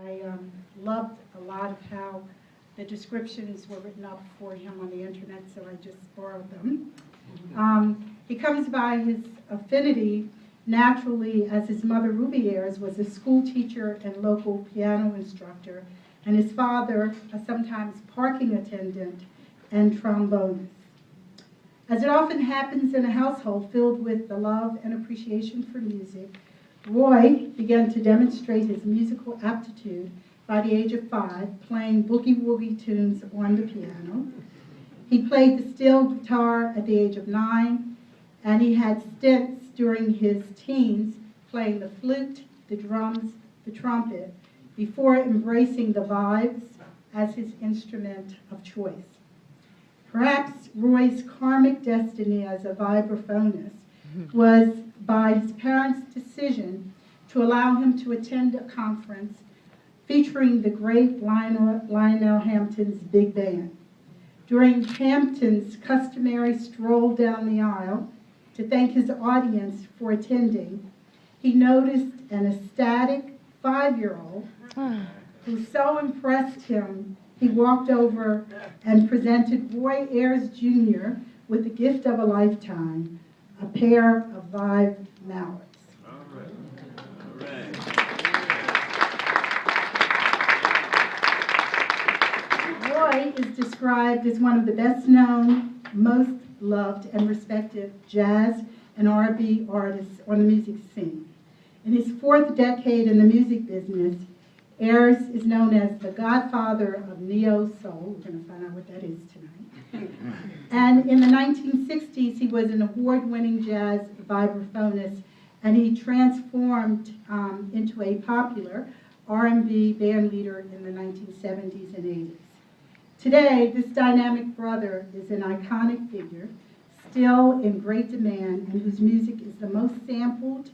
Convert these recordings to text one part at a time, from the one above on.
I loved a lot of how the descriptions were written up for him on the internet, so I just borrowed them. He comes by his affinity naturally, as his mother, Ruby Ayers, was a school teacher and local piano instructor, and his father, a sometimes parking attendant and trombonist. As it often happens in a household filled with the love and appreciation for music, Roy began to demonstrate his musical aptitude by the age of 5, playing boogie-woogie tunes on the piano. He played the steel guitar at the age of 9, and he had stints during his teens playing the flute, the drums, the trumpet, before embracing the vibes as his instrument of choice. Perhaps Roy's karmic destiny as a vibraphonist was by his parents' decision to allow him to attend a conference featuring the great Lionel Hampton's big band. During Hampton's customary stroll down the aisle to thank his audience for attending, he noticed an ecstatic 5-year-old who so impressed him he walked over and presented Roy Ayers Jr. with the gift of a lifetime, a pair of live mallets. All right. Roy is described as one of the best known, most loved, and respected jazz and R&B artists on the music scene. In his 4th decade in the music business, Ayers is known as the godfather of neo-soul. We're going to find out what that is tonight. And in the 1960s, he was an award-winning jazz vibraphonist, and he transformed into a popular R&B band leader in the 1970s and 80s. Today, this dynamic brother is an iconic figure, still in great demand, and whose music is the most sampled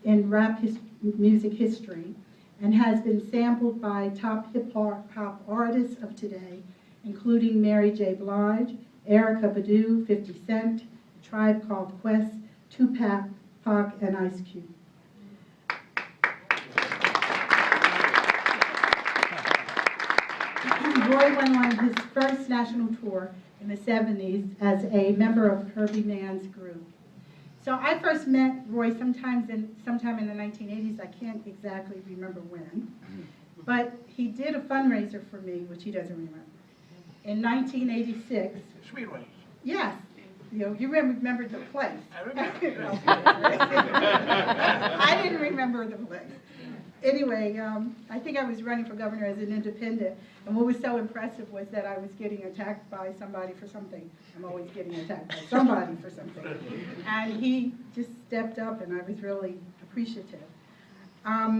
in rap music history, and has been sampled by top hip-hop artists of today, including Mary J. Blige, Erykah Badu, 50 Cent, Tribe Called Quest, Tupac, Pac, and Ice Cube. Roy went on his first national tour in the 70s as a member of Herbie Mann's group. So I first met Roy sometime in the 1980s. I can't exactly remember when, but he did a fundraiser for me, which he doesn't remember. In 1986. Sweetways. Yes. You remembered the place. I remember. I didn't remember the place. Anyway, I think I was running for governor as an independent, and what was so impressive was that I was getting attacked by somebody for something. I'm always getting attacked by somebody for something. And he just stepped up, and I was really appreciative. I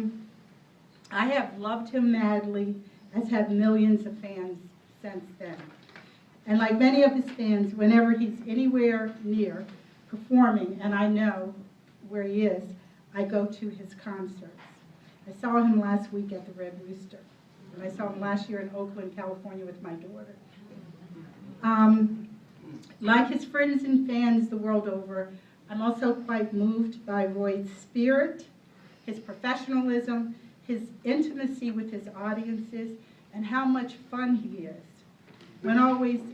have loved him madly, as have millions of fans since then. And like many of his fans, whenever he's anywhere near performing, and I know where he is, I go to his concerts. I saw him last week at the Red Rooster, and I saw him last year in Oakland, California with my daughter. Like his friends and fans the world over, I'm also quite moved by Roy's spirit, his professionalism, his intimacy with his audiences, and how much fun he is. One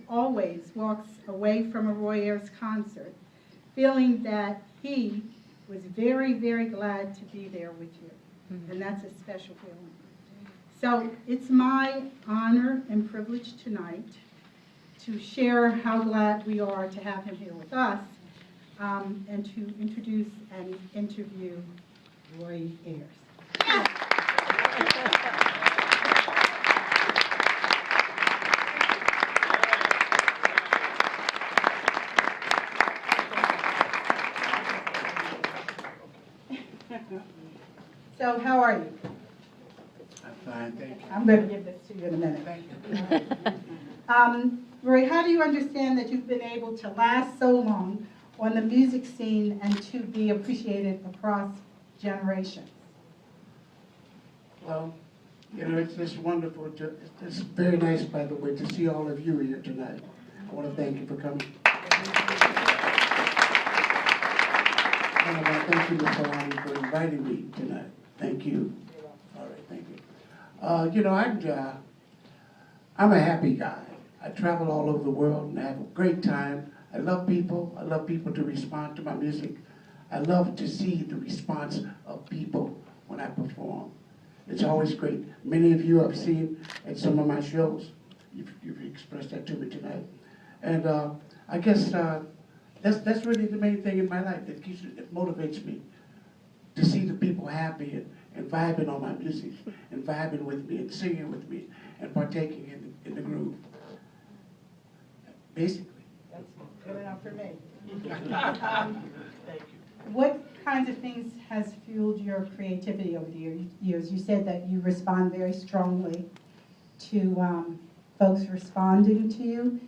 always walks away from a Roy Ayers concert feeling that he was very, very glad to be there with you. And that's a special feeling. So it's my honor and privilege tonight to share how glad we are to have him here with us, and to introduce and interview Roy Ayers. So how are you? I'm fine, thank you. I'm going to give this to you in a minute. Thank you. Roy, how do you understand that you've been able to last so long on the music scene and to be appreciated across generations? Well, it's just wonderful. It's very nice, by the way, to see all of you here tonight. I want to thank you for coming. And I want to thank you, Ms. Fulani, for inviting me tonight. Thank you. All right, thank you. I'm a happy guy. I travel all over the world and I have a great time. I love people. I love people to respond to my music. I love to see the response of people when I perform. It's always great. Many of you I've seen at some of my shows. You've expressed that to me tonight. And I guess that's really the main thing in my life that motivates me to see the people happy and vibing on my music and vibing with me and singing with me and partaking in the groove. Basically. That's good enough for me. What kinds of things has fueled your creativity over the years? You said that you respond very strongly to folks responding to you,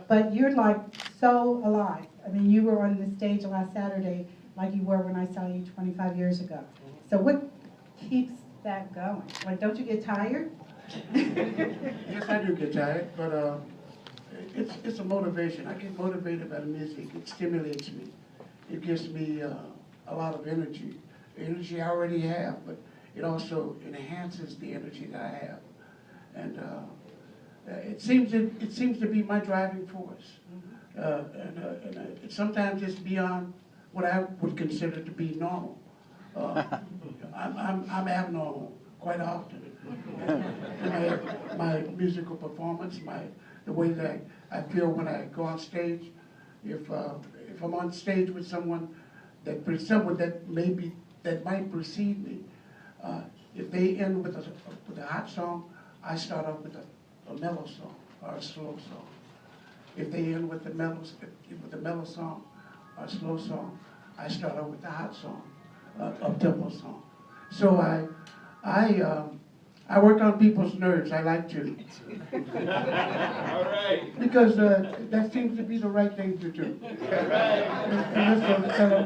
but you're like so alive. I mean, you were on the stage last Saturday like you were when I saw you 25 years ago. So what keeps that going? Like, don't you get tired? Yes, I do get tired, but it's a motivation. I get motivated by the music. It stimulates me. It gives me a lot of energy. The energy I already have, but it also enhances the energy that I have. And it seems to be my driving force. Sometimes it's beyond what I would consider to be normal. I'm abnormal quite often. My musical performance, the way that I feel when I go on stage. If I'm on stage with someone that might precede me, if they end with a hot song, I start off with a mellow song or a slow song. If they end with a mellow song or a slow song, I start off with a hot song, up-tempo song. So I work on people's nerves. I like to. All right. Because that seems to be the right thing to do. And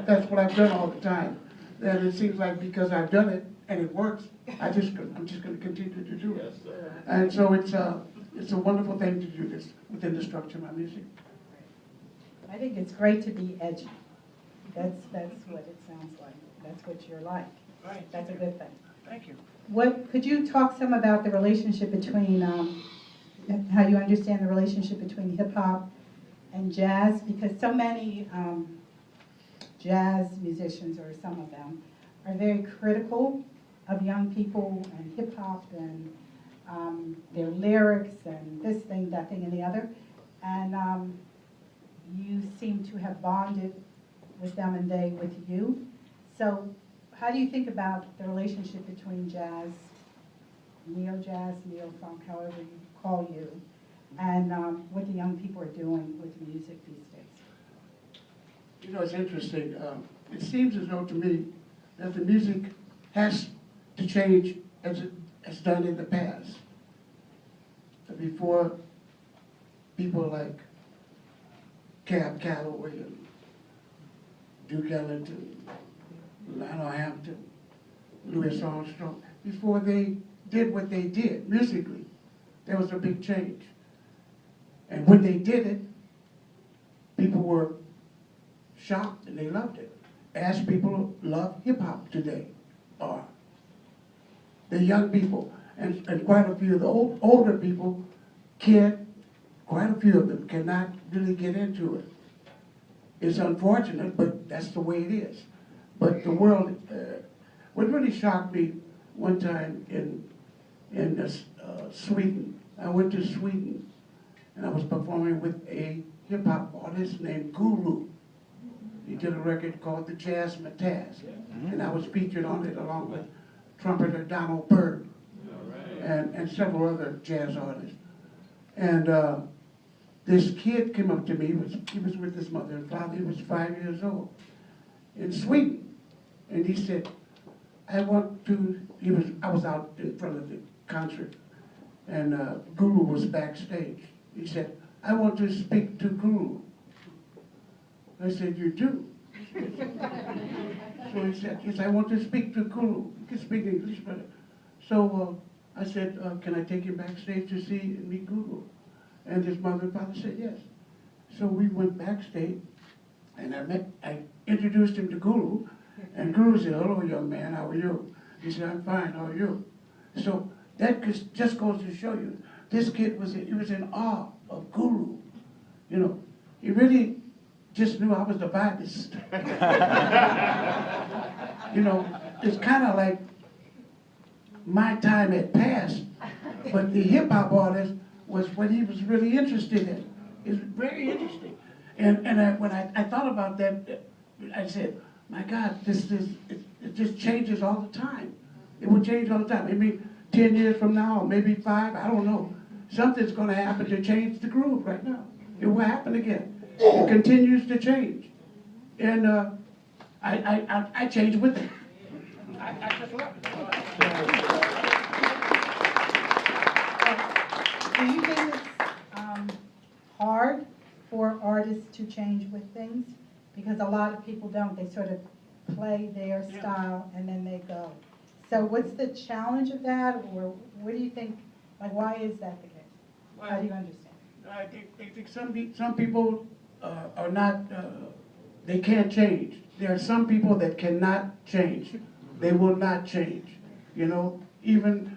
that's what I've done all the time. And it seems like because I've done it and it works, I'm just going to continue to do it. And so it's a wonderful thing to do this within the structure of my music. I think it's great to be edgy. That's what it sounds like. That's what you're like. Right. That's a good thing. Thank you. Could you talk some about the relationship between, how you understand the relationship between hip hop and jazz? Because so many jazz musicians, or some of them, are very critical of young people and hip hop and their lyrics and this thing, that thing, and the other. And you seem to have bonded with them and they with you. So how do you think about the relationship between jazz, neo-jazz, neo-funk, however you call you, and what the young people are doing with music these days? You know, it's interesting. It seems as though to me that the music has to change as it has done in the past. Before, people like Cab Calloway and Duke Ellington, Lionel Hampton, Louis Armstrong, before they did what they did musically, there was a big change. And when they did it, people were shocked and they loved it, as people love hip-hop today are. The young people, and quite a few of the older people quite a few of them cannot really get into it. It's unfortunate, but that's the way it is. But the world, what really shocked me one time in Sweden, I went to Sweden and I was performing with a hip hop artist named Guru. He did a record called The Jazz Mataz, and I was featured on it along with trumpeter Donald Byrd and several other jazz artists. And this kid came up to me, he was with his mother and father, he was 5 years old, in Sweden. And he said, I was out in front of the concert, and Guru was backstage. He said, I want to speak to Guru. I said, you do? So he said, yes, I want to speak to Guru. You can speak English, but... So I said, can I take you backstage to see and meet Guru? And his mother and father said yes. So we went backstage, and I introduced him to Guru, and Guru said, hello, young man, how are you? He said, I'm fine, how are you? So just goes to show you, this kid he was in awe of Guru. You know, he really just knew I was the Baptist. You know, it's kind of like my time had passed, but the hip hop artist was what he was really interested in. It's very interesting. And when I thought about that, I said, my God, it just changes all the time. It will change all the time. Maybe 10 years from now, or maybe 5, I don't know. Something's going to happen to change the groove right now. It will happen again. It continues to change. And I change with it. I just love it. Do you think it's hard for artists to change with things? Because a lot of people don't. They sort of play their style and then they go. So what's the challenge of that, or what do you think, like why is that the case? How do you understand? I think some people are not, they can't change. There are some people that cannot change. They will not change. You know, even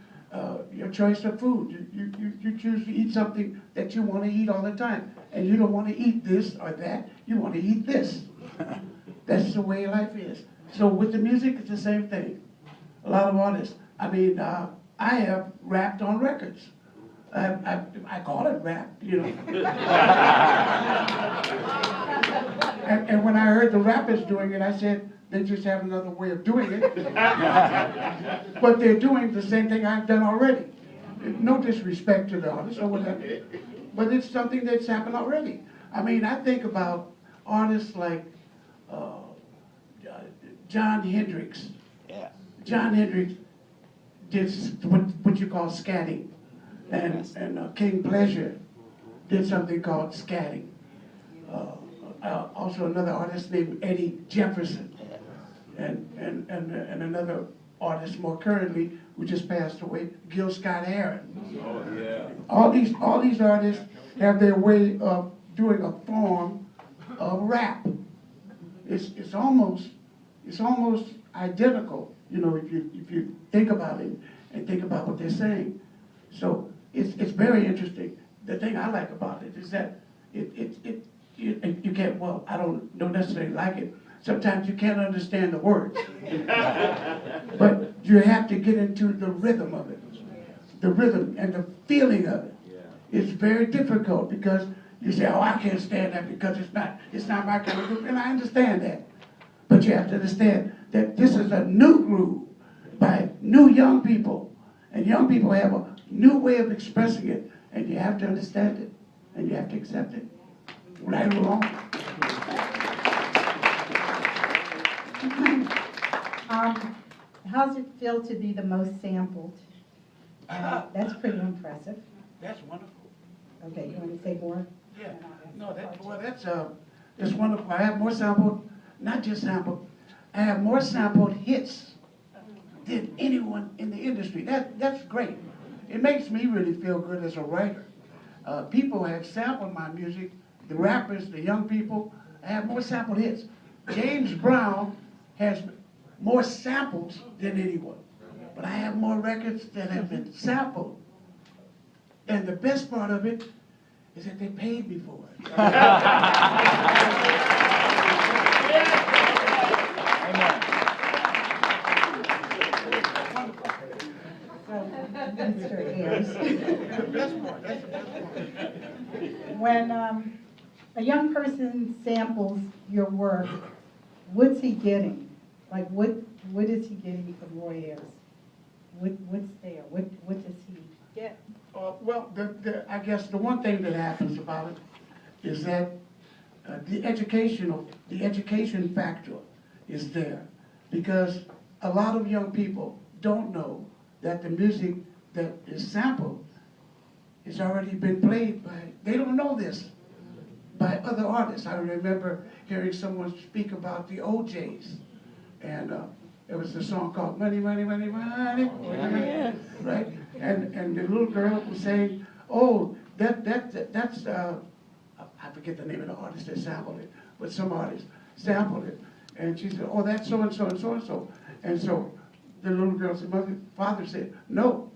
your choice of food. You choose to eat something that you want to eat all the time. And you don't want to eat this or that. You want to eat this. That's the way life is. So with the music, it's the same thing. A lot of artists. I mean, I have rapped on records. I call it rap, you know. and when I heard the rappers doing it, I said, they just have another way of doing it. But they're doing the same thing I've done already. No disrespect to the artists or whatever. But it's something that's happened already. I mean, I think about artists like John Hendricks. Yeah. John Hendricks did what you call scatting. And King Pleasure did something called scatting. Also another artist named Eddie Jefferson. And another artist more currently who just passed away, Gil Scott-Heron. Oh, yeah. All these artists have their way of doing a form of rap. It's almost identical, you know, if you think about it and think about what they're saying. So it's very interesting. The thing I like about it is that you can't, well, I don't necessarily like it. Sometimes you can't understand the words. But you have to get into the rhythm of it. The rhythm and the feeling of it. It's very difficult because you say, oh, I can't stand that because it's not my kind of groove. And I understand that. But you have to understand that this is a new groove by new young people. And young people have a new way of expressing it. And you have to understand it. And you have to accept it. Right or wrong. How's it feel to be the most sampled? That's pretty impressive. That's wonderful. Okay, you want to say more? Yeah. No, that's wonderful. I have more sampled, not just sampled, I have more sampled hits than anyone in the industry. That's great. It makes me really feel good as a writer. People have sampled my music, the rappers, the young people. I have more sampled hits. James Brown has more samples than anyone. But I have more records that have been sampled. And the best part of it is that they paid me for it. Mr. Ayers. That's the best part. That's the best part. When a young person samples your work, what's he getting? Like, what is he getting from Roy Ayers? What's there? What does he get? Well, I guess the one thing that happens about it is that the education factor is there, because a lot of young people don't know that the music that is sampled has already been played by, they don't know this, by other artists. I remember hearing someone speak about the OJs, and there was a song called Money, Money, Money, Money, right? And the little girl was saying, oh, that's, I forget the name of the artist that sampled it, but some artist sampled it. And she said, oh, that's so-and-so and so-and-so. And so the little girl's father said, no,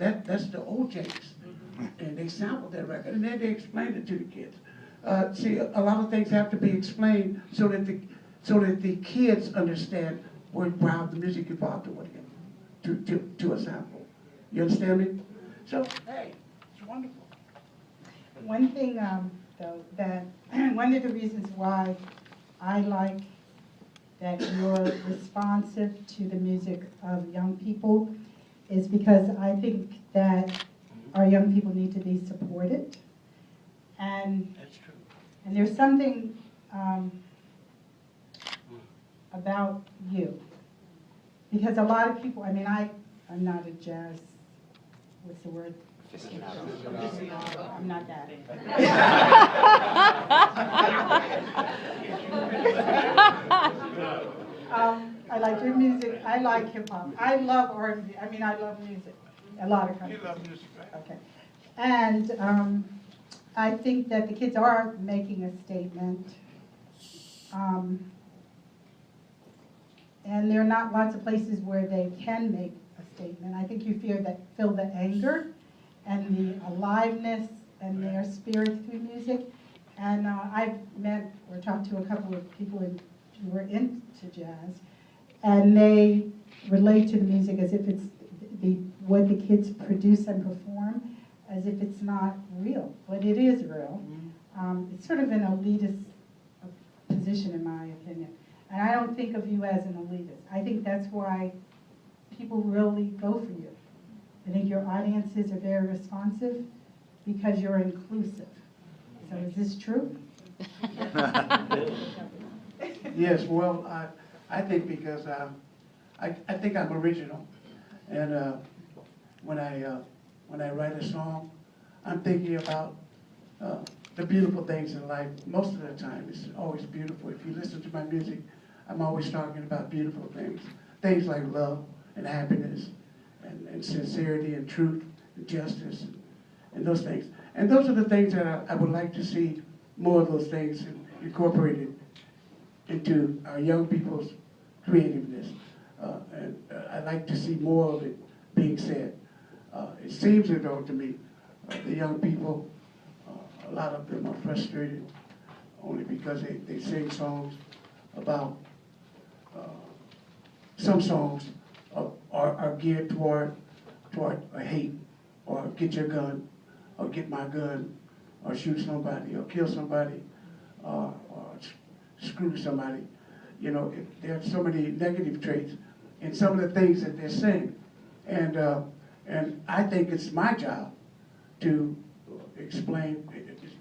that's the OJs. And they sampled that record, and then they explained it to the kids. See, a lot of things have to be explained so that the kids understand how the music evolved to a sample. You understand me? So, hey, it's wonderful. One thing, though, that one of the reasons why I like that you're responsive to the music of young people is because I think that our young people need to be supported. And That's true. And there's something about you. Because a lot of people, I mean, I'm not a jazz, what's the word? I'm not that. I like your music. I like hip hop. I love R&B. I mean, I love music. A lot of countries. You love music, right? Okay. And I think that the kids are making a statement. And there are not lots of places where they can make a statement. I think you feel the anger and the aliveness and their spirit through music. And I've met or talked to a couple of people who were into jazz, and they relate to the music as if it's what the kids produce and perform, as if it's not real, but it is real. It's sort of an elitist position, in my opinion. And I don't think of you as an elitist. I think that's why people really go for you. I think your audiences are very responsive because you're inclusive. So is this true? Yes, well, I think because I think I'm original, and when I write a song, I'm thinking about the beautiful things in life. Most of the time, it's always beautiful. If you listen to my music, I'm always talking about beautiful things like love and happiness, and sincerity and truth and justice and those things. And those are the things that I would like to see more of those things incorporated into our young people's creativeness. And I'd like to see more of it being said. It seems as though to me, the young people, a lot of them are frustrated only because they sing songs about, some songs are geared toward a hate, or get your gun, or get my gun, or shoot somebody, or kill somebody, or screw somebody. You know, there are so many negative traits in some of the things that they're saying. And I think it's my job to explain,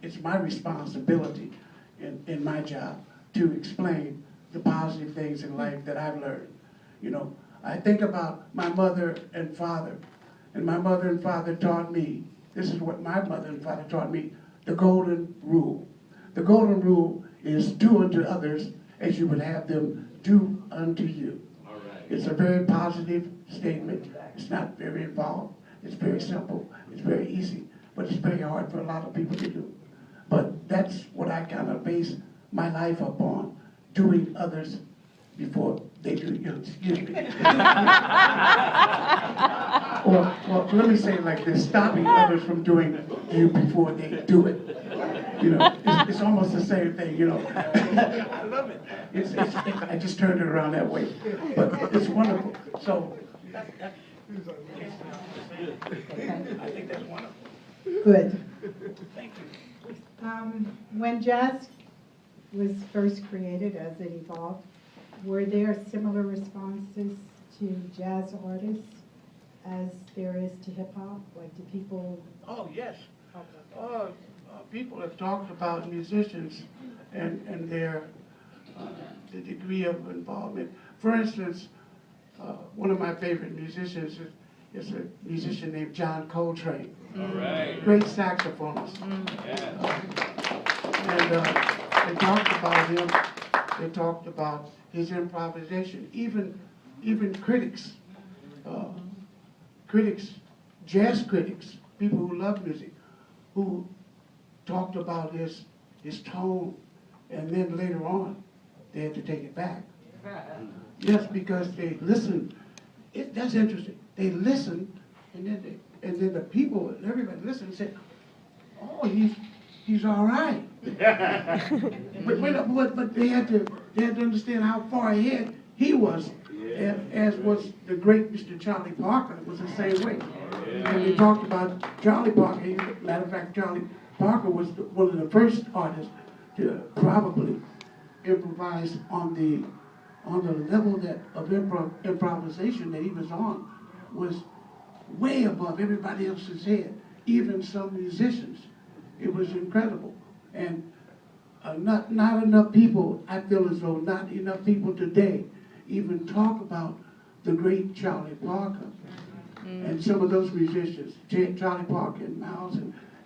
it's my responsibility in my job to explain the positive things in life that I've learned. You know, I think about my mother and father, and my mother and father taught me, this is what my mother and father taught me, the golden rule. The golden rule is do unto others as you would have them do unto you. All right. It's a very positive statement. It's not very involved. It's very simple. It's very easy. But it's very hard for a lot of people to do. But that's what I kind of base my life upon, doing others before they do you. Excuse me. Well, let me say it like this, stopping others from doing you before they do it. You know, it's almost the same thing, you know. I love it. I just turned it around that way. But it's wonderful. So, I think that's wonderful. Good. Thank you. When jazz was first created, as it evolved, were there similar responses to jazz artists as there is to hip hop? Like, do people? Oh, yes. People have talked about musicians and their the degree of involvement. For instance, one of my favorite musicians is a musician named John Coltrane. All right. Great saxophonist. Yeah. And they talked about him. They talked about his improvisation. Even critics, jazz critics, people who love music, who talked about his tone, and then later on, they had to take it back. Yes, because they listened. That's interesting. They listened, and then And then the people, and everybody listened and said, oh, he's all right. but they had to understand how far ahead he was, as was the great Mr. Charlie Parker. It was the same way. And they talked about Charlie Parker. Matter of fact, Charlie Parker was one of the first artists to probably improvise on the level of improvisation that he was on, was way above everybody else's head, even some musicians. It was incredible. And not enough people, I feel as though not enough people today even talk about the great Charlie Parker. And some of those musicians, Charlie Parker and Miles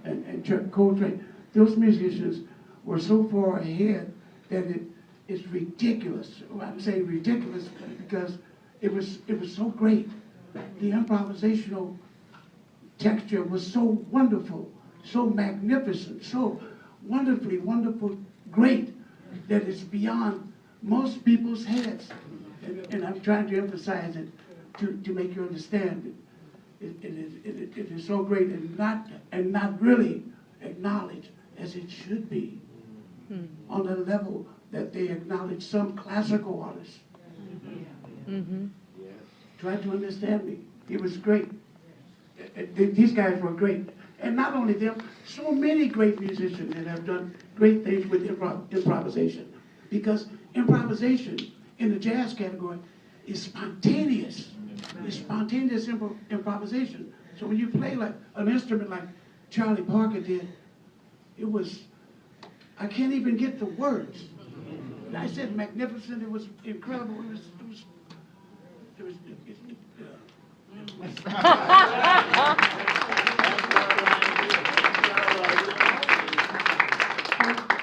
and Chuck Coltrane, those musicians were so far ahead that it's ridiculous. I'm saying ridiculous because it was so great. The improvisational texture was so wonderful, so magnificent, so wonderfully wonderful, great, that it's beyond most people's heads. And I'm trying to emphasize it to make you understand it. It is so great and not really acknowledged as it should be on the level that they acknowledge some classical artists. Try to understand me. It was great. These guys were great. And not only them, so many great musicians that have done great things with improvisation. Because improvisation in the jazz category is spontaneous. It's spontaneous improvisation. So when you play like an instrument like Charlie Parker did, it was, I can't even get the words. I said magnificent, it was incredible,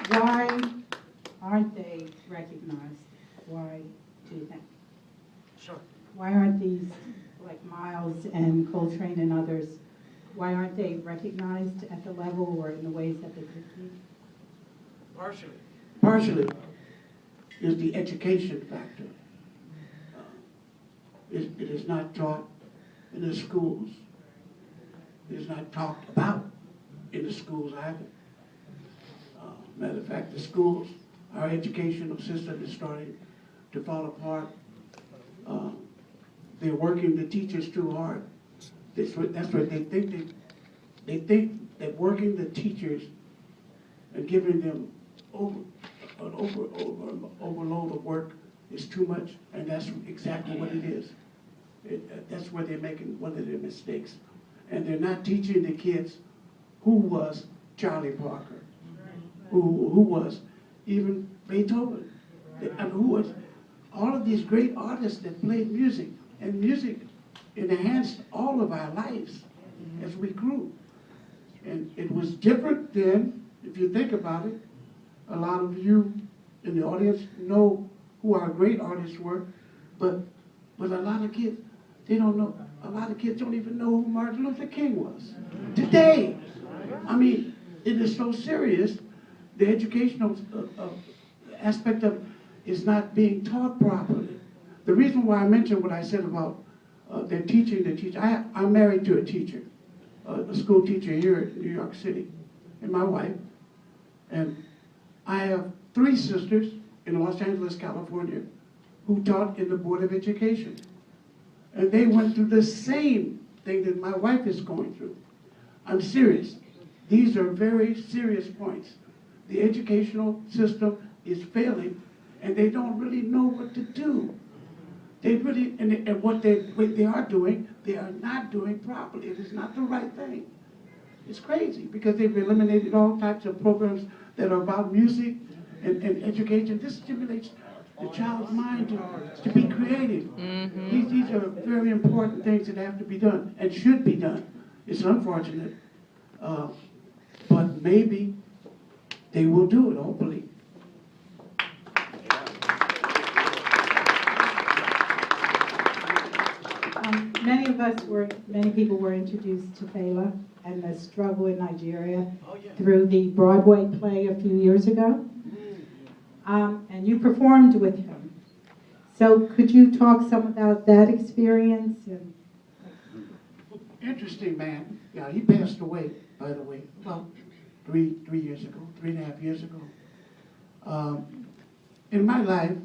Why aren't they recognized? Why do you think? Sure. Why aren't these, like Miles and Coltrane and others, why aren't they recognized at the level or in the ways that they could be? Partially is the education factor. It is not taught in the schools. It is not talked about in the schools either. Matter of fact, the schools, our educational system is starting to fall apart. They're working the teachers too hard. That's what they think. They think that working the teachers and giving them an overload of work is too much, and that's exactly what it is. That's where they're making one of their mistakes. And they're not teaching the kids who was Charlie Parker, who was even Beethoven, and who was all of these great artists that played music. And music enhanced all of our lives as we grew. And it was different then, if you think about it. A lot of you in the audience know who our great artists were, but a lot of kids, they don't know. A lot of kids don't even know who Martin Luther King was today. I mean, it is so serious. The educational aspect of it is not being taught properly. The reason why I mentioned what I said about they're teaching the teacher. I'm married to a teacher, a school teacher here in New York City, and my wife. And I have 3 sisters in Los Angeles, California, who taught in the Board of Education. And they went through the same thing that my wife is going through. I'm serious. These are very serious points. The educational system is failing, and they don't really know what to do. They really, and what they are doing, they are not doing properly. It is not the right thing. It's crazy because they've eliminated all types of programs that are about music and education. This stimulates the child's mind to be creative. These are very important things that have to be done and should be done. It's unfortunate, but maybe they will do it, hopefully. Many people were introduced to Fela and the struggle in Nigeria through the Broadway play a few years ago. And you performed with him. So could you talk some about that experience? interesting man. Yeah, he passed away, by the way, about 3.5 years ago. In my life,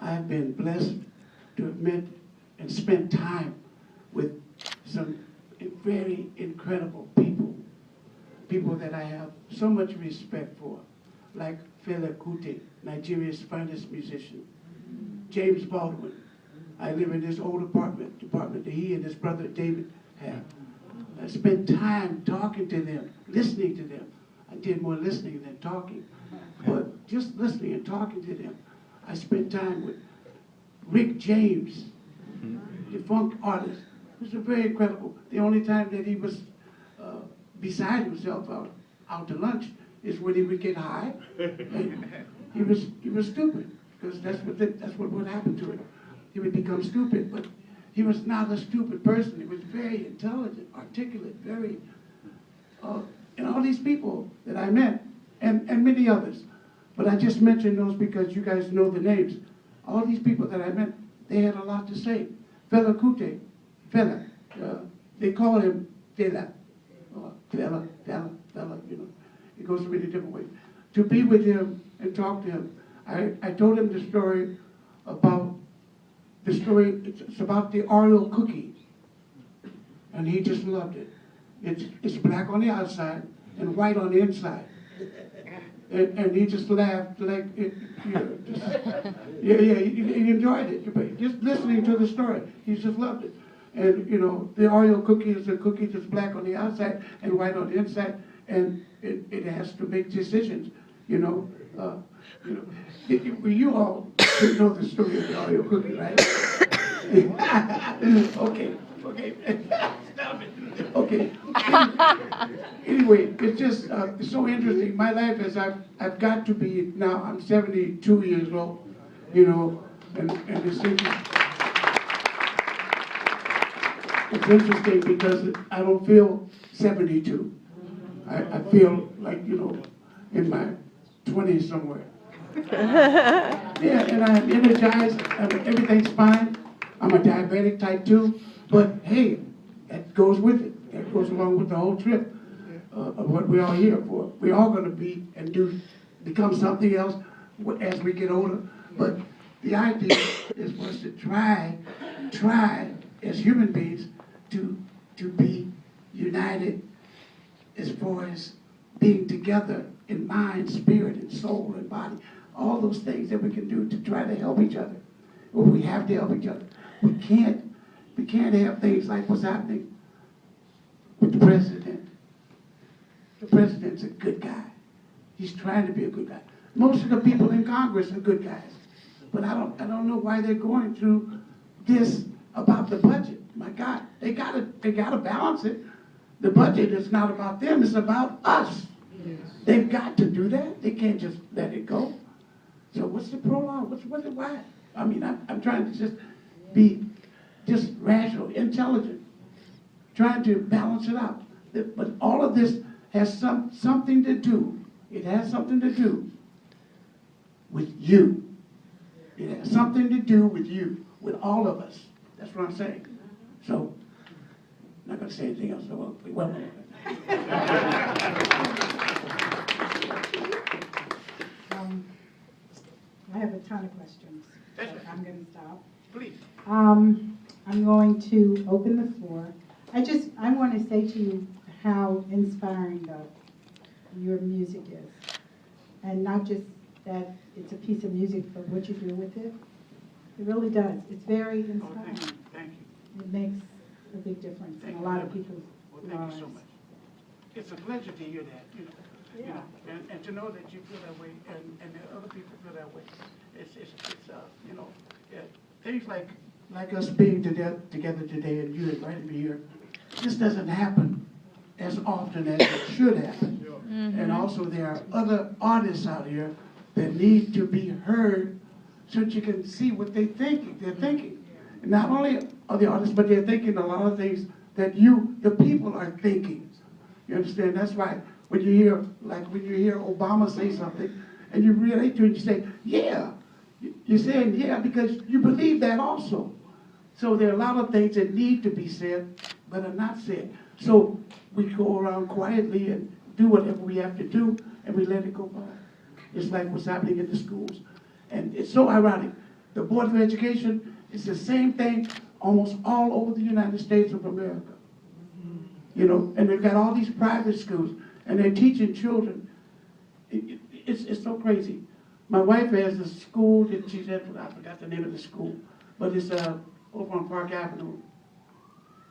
I have been blessed to have met and spent time with some very incredible people that I have so much respect for, like Fela Kuti, Nigeria's finest musician, James Baldwin. I live in this old apartment that he and his brother David have. I spent time talking to them, listening to them. I did more listening than talking, but just listening and talking to them. I spent time with Rick James, the funk artist. It was very incredible. The only time that he was beside himself out to lunch is when he would get high. And he was stupid, because that's what would happen to him. He would become stupid, but he was not a stupid person. He was very intelligent, articulate, very, and all these people that I met, and many others. But I just mentioned those because you guys know the names. All these people that I met, they had a lot to say. Fela Kuti, Fela, they call him Fela. Fela, you know. It goes many different ways. To be with him and talk to him, I told him the story, it's about the Oreo cookie. And he just loved it. It's black on the outside and white on the inside. And he just laughed like, he enjoyed it. Just listening to the story, he just loved it. And you know, the Oreo cookie is a cookie that's black on the outside and white on the inside, and it has to make decisions. You know, you all should know the story of the Oreo cookie, right? Okay. Stop it. Okay. Anyway, it's just it's so interesting. My life is I've got to be now. I'm 72 years old. You know, and it's interesting because I don't feel 72. I feel like, you know, in my 20s somewhere. Yeah, and I'm energized. Everything's fine. I'm a diabetic type 2, but hey, that goes with it. That goes along with the whole trip of what we're all here for. We're all going to be and become something else as we get older. But the idea is for us to try as human beings to be united as far as being together in mind, spirit, and soul, and body. All those things that we can do to try to help each other. Well, we have to help each other. We can't have things like what's happening with the president. The president's a good guy. He's trying to be a good guy. Most of the people in Congress are good guys. But I don't know why they're going through this about the budget. My God, they gotta balance it. The budget is not about them, it's about us. Yes. They've got to do that. They can't just let it go. So what's the prolong? Why? I mean, I'm trying to just be just rational, intelligent, trying to balance it out. But all of this has something to do. It has something to do with you. It has something to do with you, with all of us. That's what I'm saying. So, I'm not going to say anything else. Well, I have a ton of questions. So I'm going to stop. please. I'm going to open the floor. I want to say to you how inspiring your music is. And not just that it's a piece of music, but what you do with it. It really does. It's very inspiring. Thank you. It makes a big difference in a lot of people's Thank lives. you so much. It's a pleasure to hear that, you know. Yeah. You know, and to know that you feel that way, and that other people feel that way. It's you know, things like us being together today, and you invited me here. This doesn't happen as often as it should happen. Mm-hmm. And also there are other artists out here that need to be heard so that you can see what they're thinking. And not only are the artists, but they're thinking a lot of things that the people are thinking. You understand? That's why when you hear Obama say something, and you relate to it, you say, yeah. You're saying, yeah, because you believe that also. So there are a lot of things that need to be said, but are not said. So we go around quietly and do whatever we have to do, and we let it go by. It's like what's happening in the schools. And it's so ironic. The Board of Education is the same thing almost all over the United States of America. You know, and they've got all these private schools, and they're teaching children. It's so crazy. My wife has a school that she's at, I forgot the name of the school, but it's over on Park Avenue,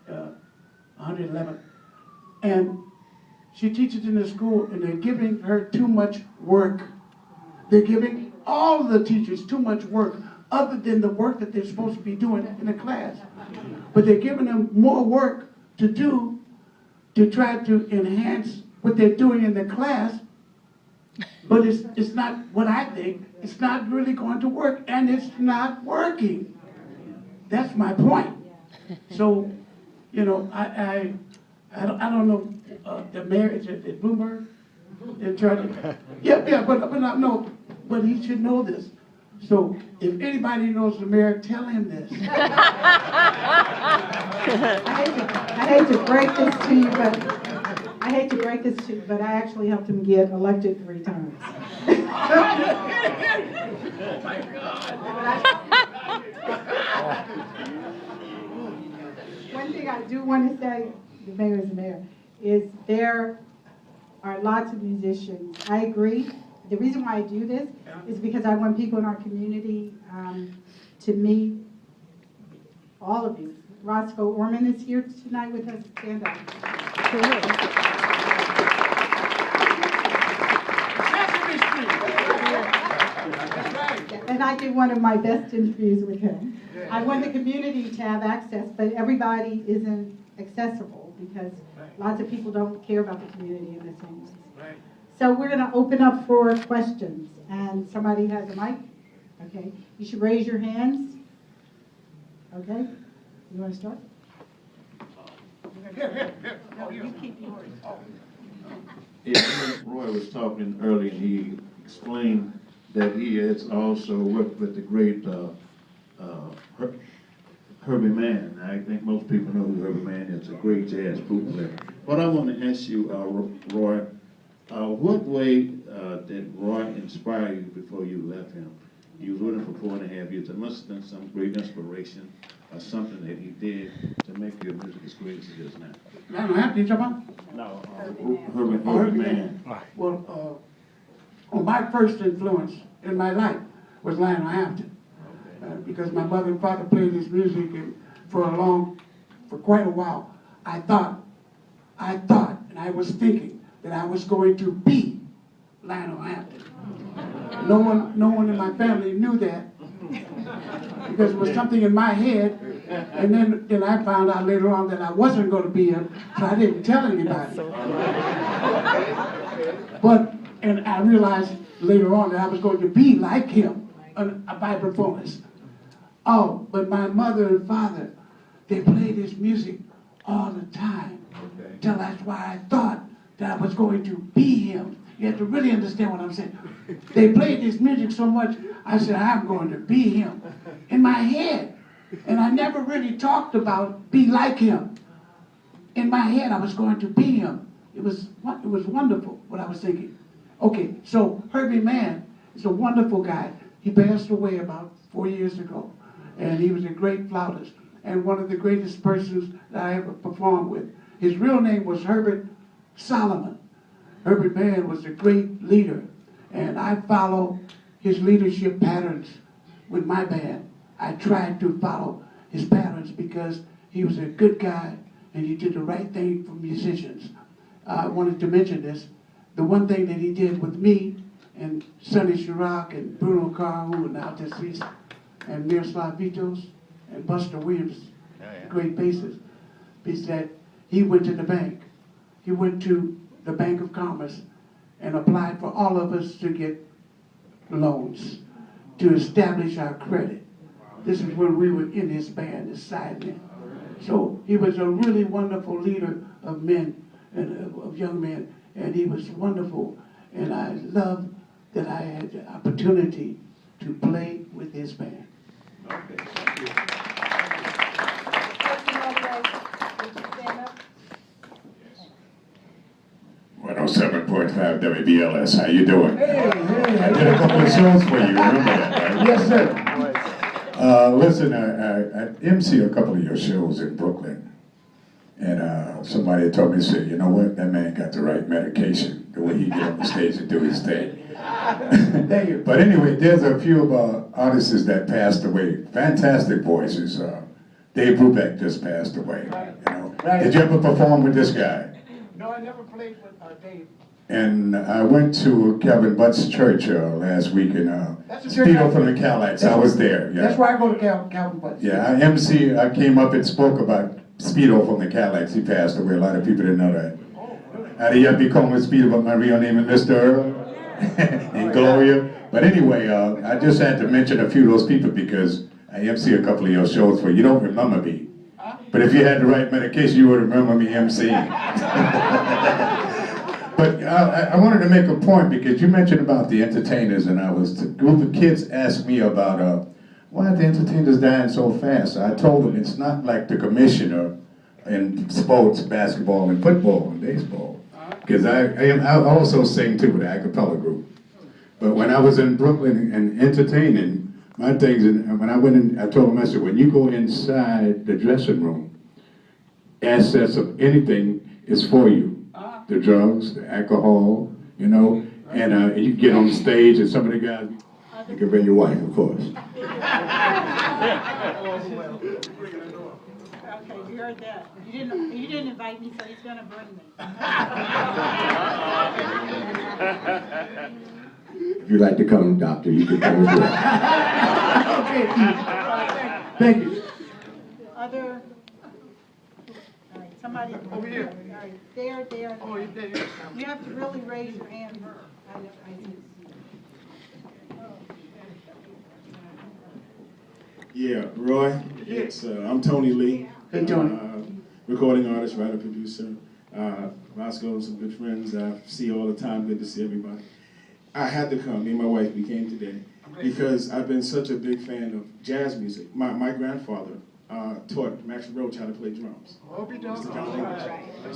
111. And she teaches in the school, and they're giving her too much work. They're giving all the teachers too much work, other than the work that they're supposed to be doing in the class. But they're giving them more work to do to try to enhance what they're doing in the class. But it's not what I think. It's not really going to work, and it's not working. That's my point. So, you know, I don't know, the mayor, is Bloomberg? In charge of, yeah, but no, but he should know this. So if anybody knows the mayor, tell him this. I hate to break this to you, but I actually helped him get elected 3 times. Oh my God. One thing I do want to say, the mayor is the mayor, is there are lots of musicians. I agree. The reason why I do this is because I want people in our community to meet all of you. Roscoe Orman is here tonight with us. Stand up. And I did one of my best interviews with him. I want the community to have access, but everybody isn't accessible because lots of people don't care about the community in the same way. So we're going to open up for questions, and somebody has a mic. Okay, you should raise your hands. Okay, you want to start? No, you keep yours. Yeah, Roy was talking earlier, and he explained that he has also worked with the great Herbie Mann. I think most people know who Herbie Mann is, a great jazz bootlegger. What I want to ask you, Roy, what way did Roy inspire you before you left him? You was with him for 4.5 years. There must have been some great inspiration or something that he did to make your music as great as it is now. You talking about? No, Herbie Mann. Well, my first influence in my life was Lionel Hampton. Because my mother and father played his music, and for quite a while, I thought, and I was thinking that I was going to be Lionel Hampton. No one in my family knew that, because it was something in my head, and then I found out later on that I wasn't going to be him, so I didn't tell anybody. And I realized later on that I was going to be like him, by performance. Oh, but my mother and father, they played his music all the time. Till that's why I thought that I was going to be him. You have to really understand what I'm saying. They played his music so much, I said, I'm going to be him. In my head. And I never really talked about be like him. In my head, I was going to be him. It was wonderful what I was thinking. Okay, so Herbie Mann is a wonderful guy. He passed away about 4 years ago. And he was a great flautist and one of the greatest persons that I ever performed with. His real name was Herbert Solomon. Herbert Mann was a great leader, and I follow his leadership patterns with my band. I tried to follow his patterns because he was a good guy and he did the right thing for musicians. I wanted to mention this. The one thing that he did with me and Sonny Chirac and Bruno Carr, who are now deceased, and Miroslav Vitos and Buster Williams, great bassists, is that he went to the bank. He went to the Bank of Commerce and applied for all of us to get loans to establish our credit. This is when we were in his band, his side men. So he was a really wonderful leader of men and of young men, and he was wonderful. And I love that I had the opportunity to play with his band. Okay, thank you. 107.5 WBLS. How you doing? Hey, I did a couple of shows for you. Remember that, right? Yes, sir. Listen, I MC a couple of your shows in Brooklyn, and somebody told me, said, you know what, that man got the right medication, the way he get on the stage and do his thing. Thank you. But anyway, there's a few of our artists that passed away. Fantastic voices. Dave Brubeck just passed away. You know? Right. Did you ever perform with this guy? No, I never played with Dave. And I went to Kevin Butt's church last week in That's a church Speedo from the Calax. I was there. Yeah. That's where I go to Calvin Butts. Yeah, I came up and spoke about Speedo from the Calax. He passed away. A lot of people didn't know that. How do you become with Speedo, but my real name is Mr. Earl and Gloria? But anyway, I just had to mention a few of those people because I MC a couple of your shows for you. You don't remember me. But if you had the right medication, you would remember me MCing. But I wanted to make a point because you mentioned about the entertainers, and a group of kids asked me about why are the entertainers dying so fast? I told them it's not like the commissioner in sports, basketball, and football, and baseball. Because I also sing too with the a cappella group. But when I was in Brooklyn and entertaining, my things, and when I went in, I told them, I said, when you go inside the dressing room, assets of anything is for you. The drugs, the alcohol, you know, and you get on stage and some of the guys, you can bring your wife, of course. Okay, we heard that. You didn't invite me, so he's gonna bring me. If you'd like to come, doctor, you can come as well. Okay. Thank you. Other, all right, somebody. Over here. All right, there. Oh, you did. You have to really raise your hand. I see. Yeah, Roy. It's I'm Tony Lee. Hey, Tony. Recording artist, writer, producer. Roscoe, some good friends I see all the time. Good to see everybody. I had to come. Me and my wife, we came today because I've been such a big fan of jazz music. My grandfather taught Max Roach how to play drums. Mr. John English.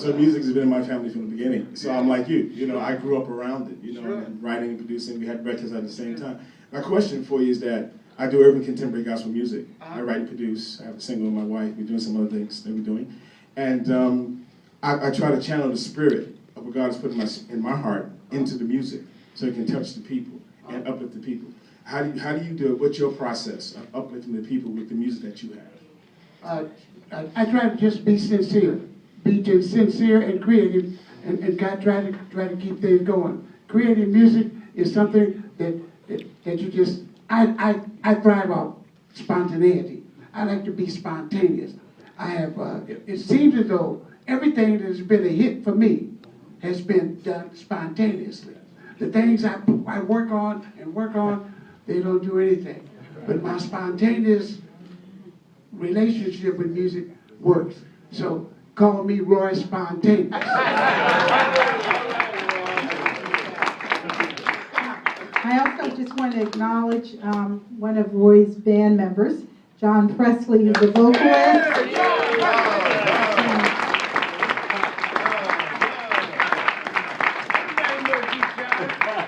So music has been in my family from the beginning. So I'm like you know, I grew up around it, you know, and writing and producing. We had records at the same time. My question for you is that I do urban contemporary gospel music. I write and produce. I have a single with my wife. We're doing some other things that we're doing. And I try to channel the spirit of what God has put in my heart into the music so it can touch the people and uplift the people. How do you do it? What's your process of uplifting the people with the music that you have? I try to just be sincere and creative, and God try to keep things going. Creative music is something that you just. I thrive off spontaneity. I like to be spontaneous. I have. It seems as though everything that's been a hit for me has been done spontaneously. The things I work on, they don't do anything. But my spontaneous relationship with music works. So call me Roy Spontaneous. I also just want to acknowledge one of Roy's band members, John Presley, who's a vocalist.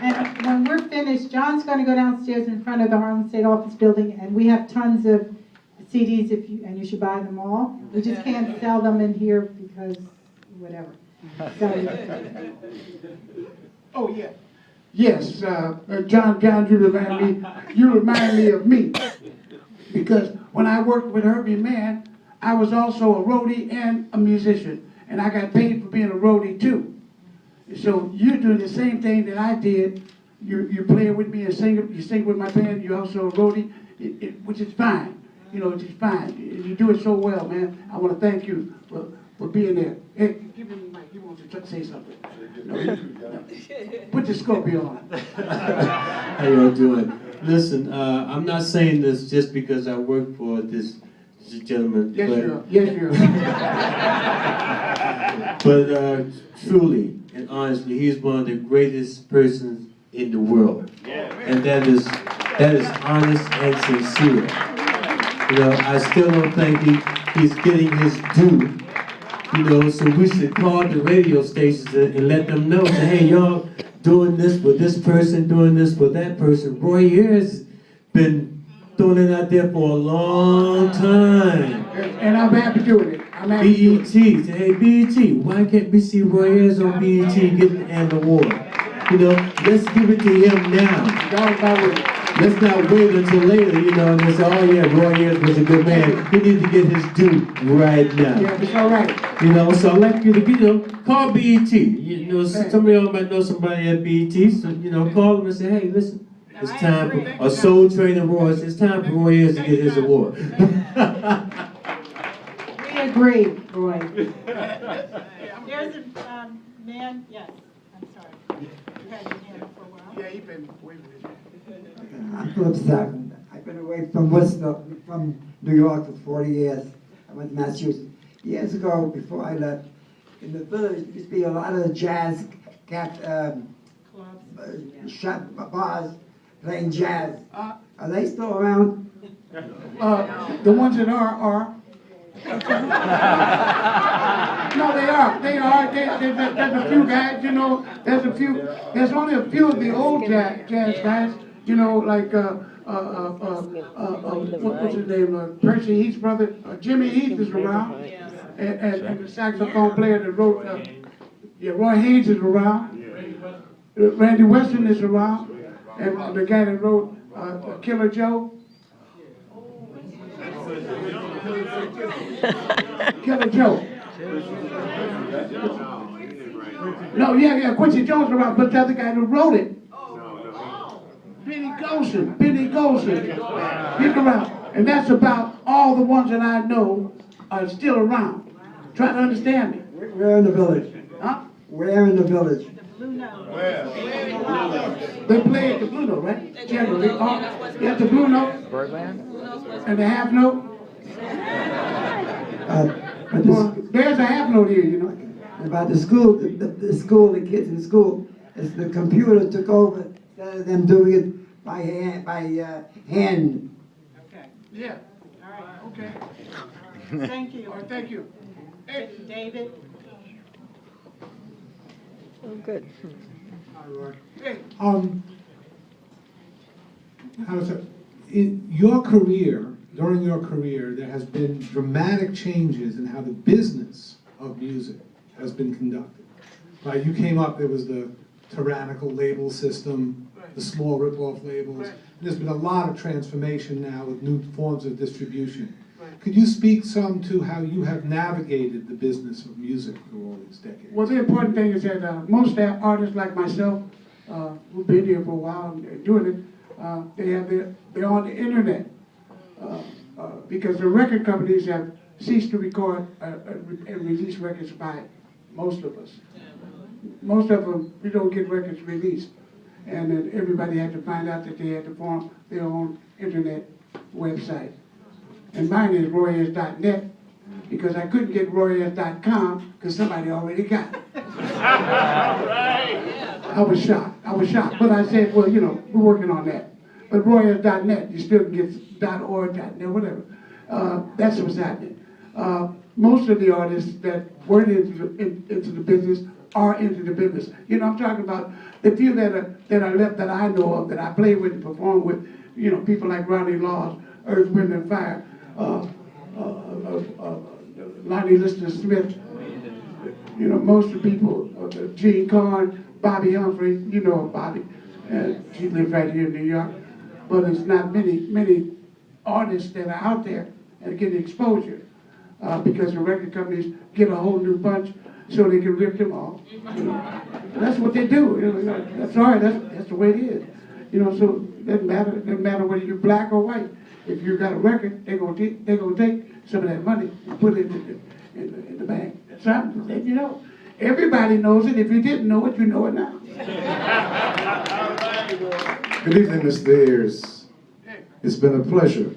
And when we're finished, John's going to go downstairs in front of the Harlem State Office building, and we have tons of CDs, and you should buy them all. We just can't sell them in here because whatever. So, Oh yeah. Yes, John, you remind me of me. Because when I worked with Herbie Mann, I was also a roadie and a musician. And I got paid for being a roadie too. So you're doing the same thing that I did. You're playing with me and singing, you sing with my band, you're also a roadie, which is fine. You know, it's fine. You do it so well, man. I want to thank you for being there. Hey, give him the mic. He wants to say something. No. Put the Scorpio on. How y'all doing? Listen, I'm not saying this just because I work for this gentleman. Yes, but, you are. Yes, you are. But truly and honestly, he's one of the greatest persons in the world. And that is honest and sincere. You know, I still don't think he's getting his due You know, so we should call the radio stations and let them know, say, hey, y'all doing this for this person, doing this for that person. Roy Ayers been throwing it out there for a long time. And I'm happy doing it. I'm happy doing BET, it. say, hey, BET, why can't we see Roy Ayers on BET getting an award? You know, let's give it to him now. Y'all about with it. Let's not wait until later, you know, and they say, oh yeah, Roy Ayers was a good man. He needs to get his due right now. Yeah, it's all right. You know, so I'd like you to, you know, call BET. You know, some of y'all might know somebody at BET, so, you know, call them and say, hey, listen, it's time for a Soul Train Awards. It's time for Roy Ayers to get his award. We agree, Roy. There's a man, yes, I'm sorry. You had your hand up for a while. Yeah, you've been waiting. I'm Philip Sackman. I've been away from Worcester, from New York for 40 years. I went to Massachusetts. Years ago, before I left, in the village, there used to be a lot of jazz shop bars playing jazz. Are they still around? The ones that are. No, they are. They are. There's a few guys, you know. There's only a few of the old jazz guys, you know, like what's his name? Percy Heath's brother, Jimmy Heath is around, and the saxophone player that wrote, Roy Haynes is around. Randy Weston is around, and the guy that wrote Killer Joe. Killer Joe. No, yeah, Quincy Jones around, but the other guy who wrote it. Benny Golson. He's around. And that's about all the ones that I know are still around. Try to understand me. Where in the village? Huh? Where in the village? They play at the Blue Note, right? Generally. You have the Blue Note. Birdland. And the half note. There's a half note here, you know. About the school, the kids in school, it's the computer took over instead of them doing it by hand. Okay, Yeah. all right. Okay. Thank you. All right, thank you. Hey. David? Oh, good. Hey. How is it? In your career, during your career, there has been dramatic changes in how the business of music has been conducted. Right? You came up, there was the tyrannical label system, the small rip-off labels. There's been a lot of transformation now with new forms of distribution. Could you speak some to how you have navigated the business of music through all these decades? Well, the important thing is that most artists like myself, who've been here for a while and doing it, they're on the internet. Because the record companies have ceased to record and release records by most of us. Most of them, we don't get records released. And then everybody had to find out that they had to form their own internet website. And mine is royayers.net, because I couldn't get royayers.com because somebody already got it. I was shocked. But I said, well, you know, we're working on that. But royayers.net, you still can get .org, .net, whatever. That's what's happening. Most of the artists that weren't into the business are into the business. You know, I'm talking about the few that are left that I know of, that I play with and perform with. You know, people like Ronnie Laws, Earth, Wind and Fire, Lonnie Lister Smith. You know, most of the people, Gene Carn, Bobby Humphrey. You know Bobby, she lives right here in New York. But it's not many artists that are out there and getting exposure because the record companies get a whole new bunch so they can rip them off. You know? That's what they do. You know, that's all right. That's the way it is. You know, so it doesn't matter whether you're black or white. If you got a record, they're gonna take some of that money and put it in the bank. That's right. You know, everybody knows it. If you didn't know it, you know it now. Good evening, Mr. Ayers. It's been a pleasure.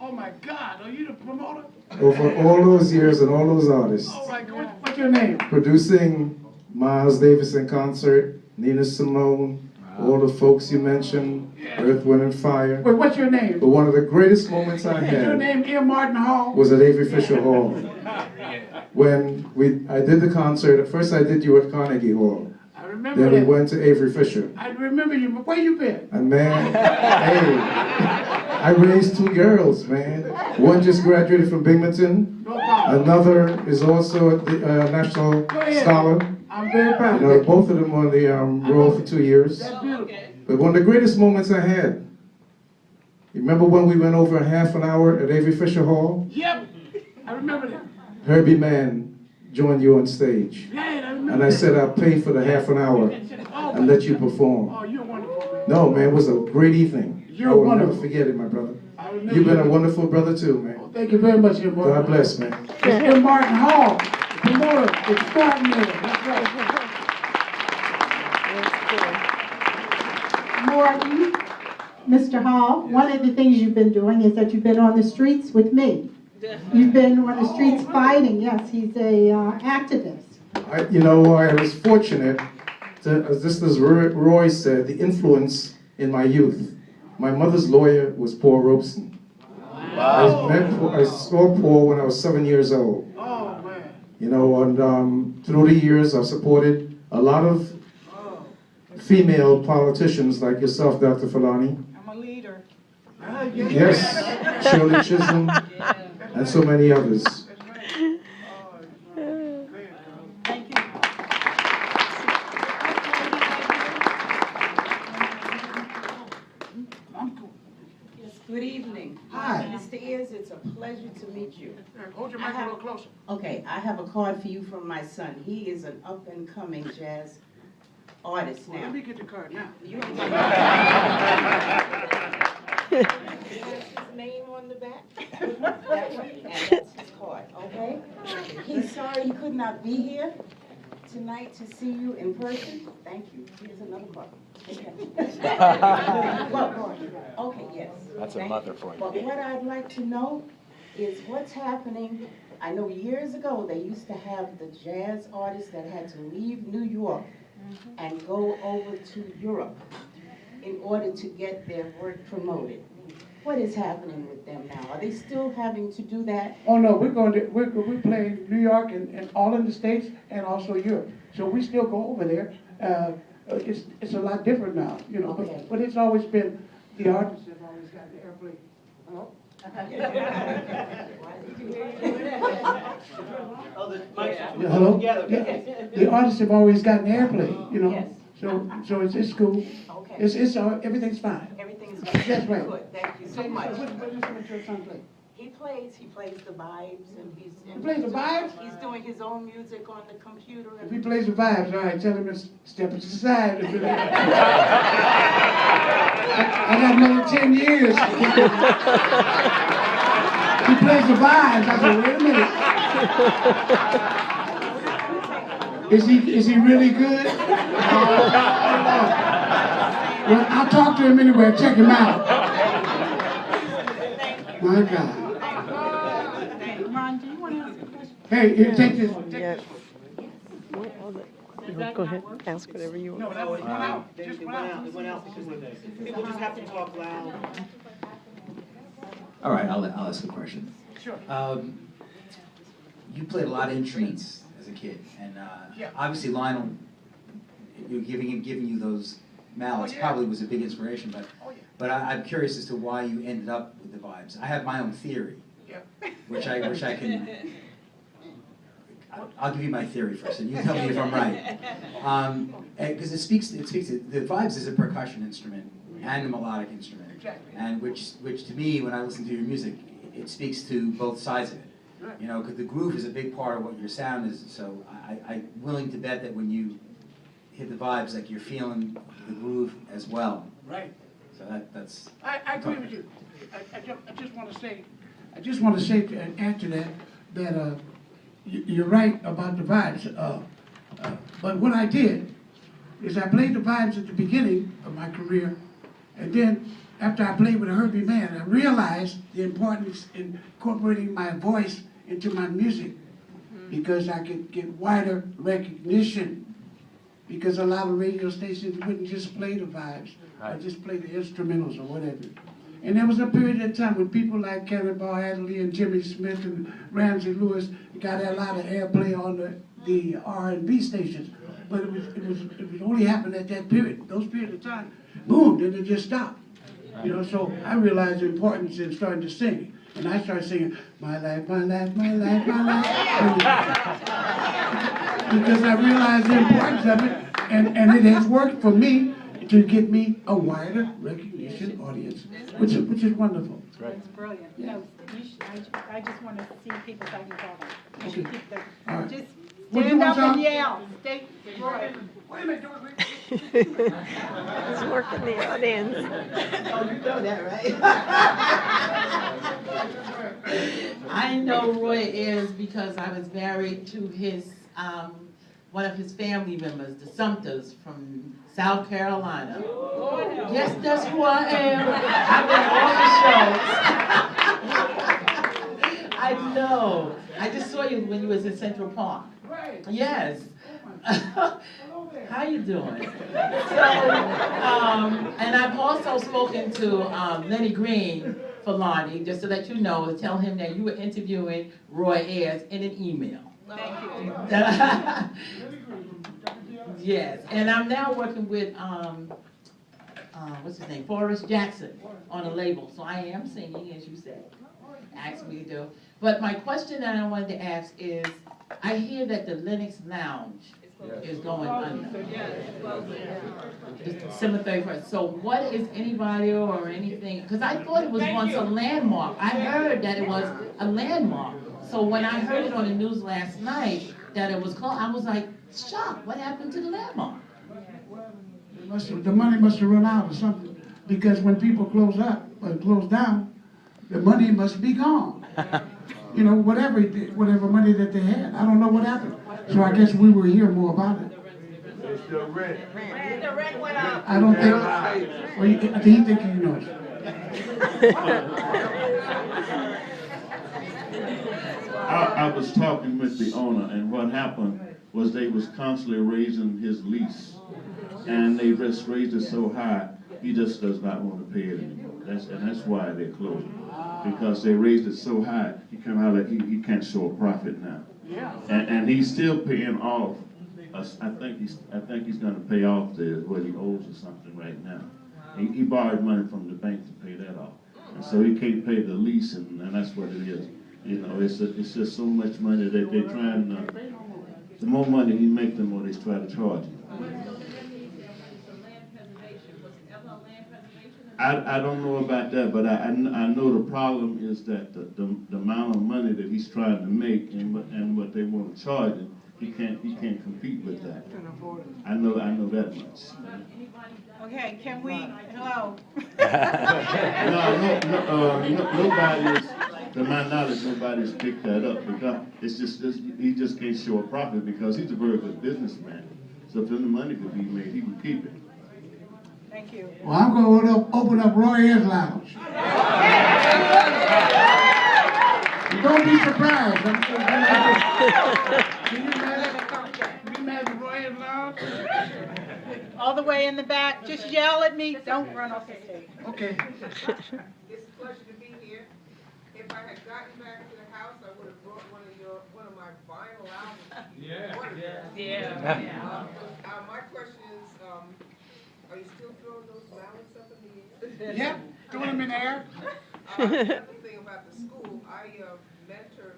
Oh my God, are you the promoter? Over all those years and all those artists. All right, what's your name? Producing Miles Davis in concert, Nina Simone, all the folks you mentioned, Earth, Wind and Fire. Wait, what's your name? But one of the greatest moments I Is your had name M. Martin Hall? was at Avery Fisher Hall. when I did the concert. At first I did you at Carnegie Hall. I remember Then we that. went to Avery Fisher. I remember you, but where you been? And man, hey, I raised 2 girls, man. One just graduated from Binghamton. No problem. Another is also a National Go ahead. Scholar. I'm very proud You of know, you. both of them were on the roll for 2 years. That's beautiful. But one of the greatest moments I had, you remember when we went over half an hour at Avery Fisher Hall? Yep, I remember that. Herbie Mann joined you on stage. Yeah, I remember And I that. said I'll pay for the half an hour and let you perform. Oh, you're wonderful, man. No, man, it was a great evening. You're I will wonderful. never forget it, my brother. I remember You've been a that. wonderful brother too, man. Oh, thank you very much, your boy. God bless, man. Mr. Martin Hall, promoter extraordinary. That's right. Morton, Mr. Hall, one of the things you've been doing is that you've been on the streets with me. You've been on the streets fighting, yes, he's a activist. I was fortunate to, just as Roy said, the influence in my youth. My mother's lawyer was Paul Robeson. I saw Paul when I was 7 years old. Oh, man. You know, and through the years I've supported a lot of female politicians like yourself, Dr. Fulani. I'm a leader. Yes, Shirley Chisholm, and so many others. Thank you. Good evening. Hi. Mr. Ayers, it's a pleasure to meet you. Hold your mic a little closer. Okay, I have a card for you from my son. He is an up-and-coming jazz artist Well, now. let me get the card now. You have his name on the back? That one, and that's his card, okay? He's sorry he could not be here tonight to see you in person. Thank you. Here's another card. Okay. Well, okay, yes. That's a Thank mother you. for you. But what I'd like to know is what's happening. I know years ago they used to have the jazz artists that had to leave New York and go over to Europe in order to get their work promoted. What is happening with them now? Are they still having to do that? Oh, no, we play New York and all in the States and also Europe. So we still go over there. It's a lot different now, you know, Okay. but it's always been, the artists have always got the airplane. Hello? Yeah, hello? Yeah. The artists have always gotten airplay, you know? Yes. So it's cool. Okay. Everything's fine. Everything's That's right. good. Thank you so much. What instrument your son play? He plays the vibes, and he's plays the vibes? He's doing his own music on the computer. If he plays the vibes, all right, tell him to step to the side. I got another 10 years. He plays the vibes. I said, wait a minute. Is he really good? Well, I'll talk to him anyway. Check him out. My God. Ron, do you want to ask a question? Hey, here, take this. Yes. Go ahead, ask whatever you want. All right, I'll ask a question. Sure. You played a lot of instruments as a kid, and obviously Lionel, giving you those mallets probably was a big inspiration. But I'm curious as to why you ended up with the vibes. I have my own theory, which I can. I'll give you my theory first, and you tell me if I'm right. Because it speaks to the vibes is a percussion instrument and a melodic instrument, and which to me, when I listen to your music, it speaks to both sides of it. You know, because the groove is a big part of what your sound is. So I'm willing to bet that when you hit the vibes, like you're feeling the groove as well. Right. So that's. I agree with you. I just want to say to add to that you're right about the vibes. But what I did is I played the vibes at the beginning of my career, and then after I played with Herbie Mann, I realized the importance in incorporating my voice into my music because I could get wider recognition. Because a lot of radio stations wouldn't just play the vibes, or just play the instrumentals or whatever. And there was a period of time when people like Cannonball Adderley and Jimmy Smith and Ramsey Lewis got a lot of airplay on the R&B stations, but it was only happened at that period, those periods of time. Boom, then it just stopped. You know, so I realized the importance in starting to sing. And I started singing, my life, my life, my life, my life. Because I realized the importance of it, and it has worked for me to get me a wider recognition audience, which is wonderful. That's brilliant. Yeah. No, you should, I just want to see people so I can call them. You Okay. should keep the, All right. just What you stand want, up John? and yell. Stay, right. Wait a minute, It's working the audience. Oh, you know that, right? I know Roy Ayers because I was married to his, one of his family members, the Sumters from South Carolina. Yes, that's who I am. I've been on the shows. I know. I just saw you when you was in Central Park. Right. Yes. How you doing? So, and I've also spoken to Lenny Green, Fulani, just to let you know, to tell him that you were interviewing Roy Ayers in an email. Thank you. Yes, and I'm now working with, what's his name, Forrest Jackson on a label, so I am singing, as you said, asked me to do. But my question that I wanted to ask is, I hear that the Lennox Lounge is going under. December 31st. So what is anybody or anything, because I thought it was once a landmark. I heard that it was a landmark. So when I heard it on the news last night that it was called, I was like shocked. What happened to the landmark? The money must have run out or something, because when people close up or close down, the money must be gone. You know, whatever money that they had, I don't know what happened. So I guess we will hear more about it. The rent went up. I don't think. Well, he think he knows. I was talking with the owner, and what happened was they was constantly raising his lease, and they just raised it so high, he just does not want to pay it anymore. That's why they're closing, because they raised it so high, he come out like he can't show a profit now. And he's still paying off. I think he's going to pay off what he owes or something right now. He borrowed money from the bank to pay that off, and so he can't pay the lease, and that's what it is. You know, it's just so much money that they're trying. The more money he makes, the more they try to charge him. I don't know about that, but I know the problem is that the amount of money that he's trying to make and what they want to charge him, he can't compete with that. I know that much. Okay, can we, hello? Nobody's, to my knowledge, nobody's picked that up, because he just can't show a profit, because he's a very good businessman. So if any money could be made, he would keep it. Thank you. Well, I'm going to open up Roy Ayers Lounge. Don't be surprised. Can you imagine Roy Ayers Lounge? All the way in the back, just yell at me, don't run off the stage. Okay. It's a pleasure to be here. If I had gotten back to the house, I would have brought one of my vinyl albums. Yeah. My question is, are you still throwing those ballots up in the air? Yep, throwing them in the air. Another thing about the school, I mentor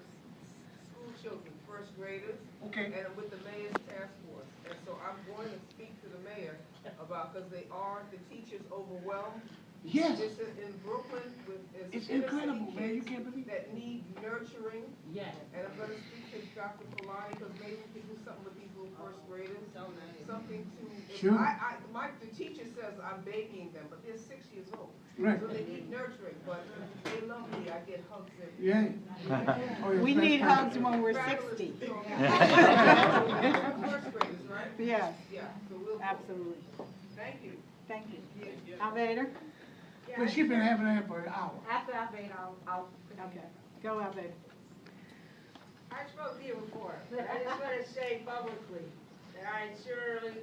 school children, first graders. Okay. And I'm with the mayor's task force. And so I'm going to speak to the mayor about, because the teachers overwhelmed. Yes. This is in Brooklyn with It's incredible, man. You can't believe that need nurturing. Yes. And I'm going to speak to Dr. Fulani, because maybe we can do something with these little first graders. Something to. Sure. The teacher says I'm babying them, but they're 6 years old. Right. So they need nurturing, but they love me. I get hugs every day. Yeah. Oh, We yes, need that's hugs when we're 60. First graders, right? Yes, Yeah, so we'll. absolutely. Thank you. Thank you. Alvader? Well, she's been having that for an hour. After Alvader, I'll, okay. Go Alvader. I supposed to be here before, but I just want to say publicly that I surely